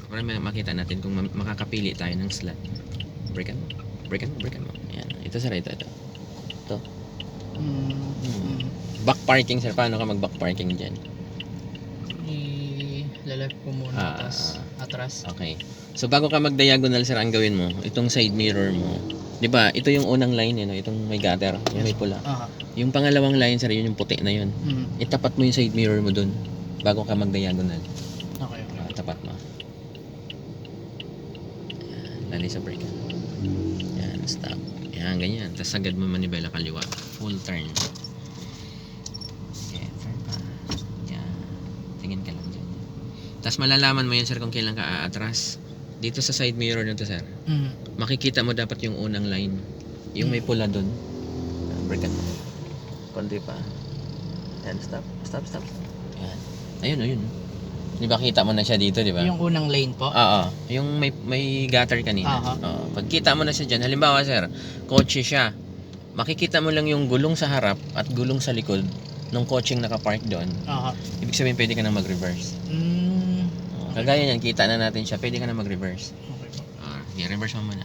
Para makita natin kung makakapili tayo ng slot. Breakan mo. Ayan. Ito sir, ito. Ito. Back parking sir, paano ka mag back parking dyan? I-left ko muna, tapos atras. Okay. So bago ka mag-diagonal sir, ang gawin mo, itong side mirror mo, 'di ba? Ito yung unang line no? Itong may gutter, yung may pula. Yung pangalawang line sir, yun yung puti na yun. Itapat mo yung side mirror mo dun bago ka mag-diagonal. Okay. Tapat mo. Yan, lali sa brake. Yan, stop. Yan, ganyan. Tapos agad mo manibela kaliwa. Full turn. Okay, turn pa. Yan. Tingin ka lang dyan. Tapos malalaman mo yan sir kung kailan ka aatras. Dito sa side mirror na to sir. Makikita mo dapat yung unang line. Yung may pula dun. Breakan mo. Konti pa. Yan, stop. Yan. Ayun. Di ba kita mo na siya dito, di ba? Yung unang lane po? Oo. Yung may gutter kanina. Oo. Pag kita mo na siya dyan, halimbawa sir, kotse siya. Makikita mo lang yung gulong sa harap at gulong sa likod ng kotseng nakapark doon. Ibig sabihin pwede ka na mag-reverse. Kagaya niyan, kita na natin siya, pwede ka na mag-reverse. Okay. Reverse mo muna.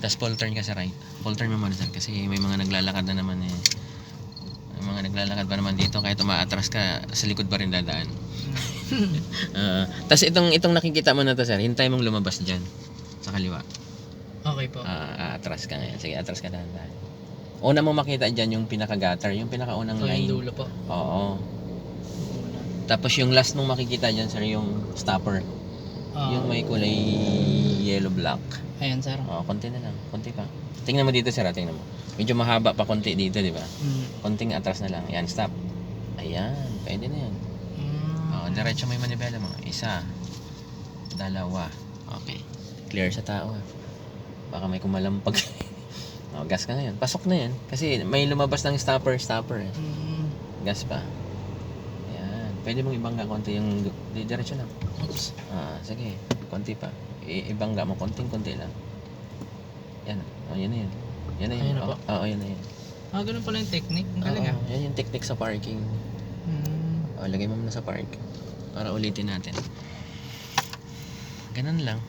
Tapos full turn ka sa right. Full turn mo muna sir kasi may mga naglalakad na naman eh. May mga naglalakad pa naman dito kahit umaatras ka, sa likod pa rin dadaan. Tapos itong nakikita mo na to sir, hintay mong lumabas dyan sa kaliwa. Okay po. Atras ka ngayon. Sige, atras ka dahan-dahan. Una mo makita dyan yung pinaka-gutter, yung pinaka-unang line. Yung dulo po. Oo. Tapos yung last mong makikita dyan sir, yung stopper. Yung may kulay yellow black. Ayan sir. Konti na lang, konti pa. Tingnan mo dito sir, tingnan mo. Medyo mahaba pa konti dito, di ba? Konting atras na lang. Yan, stop. Ayan, pwede na yan. Diretso mo yung manibela mo. Isa, dalawa. Okay. Clear sa tao. Baka may kumalampag. Gas ka ngayon. Pasok na yan. Kasi may lumabas ng stopper eh. Gas pa. Ayan. Pwede mong ibangga konti yung diretso lang. Oops. Sige. Konti pa. Ibangga mo konting-konti lang. Yan. Yan na yun. Yan na yun. Yan na yun. Ganun pala yung technique. Ang galing yan yung technique sa parking. Lagay mo muna sa park. Para ulitin natin. Ganun lang.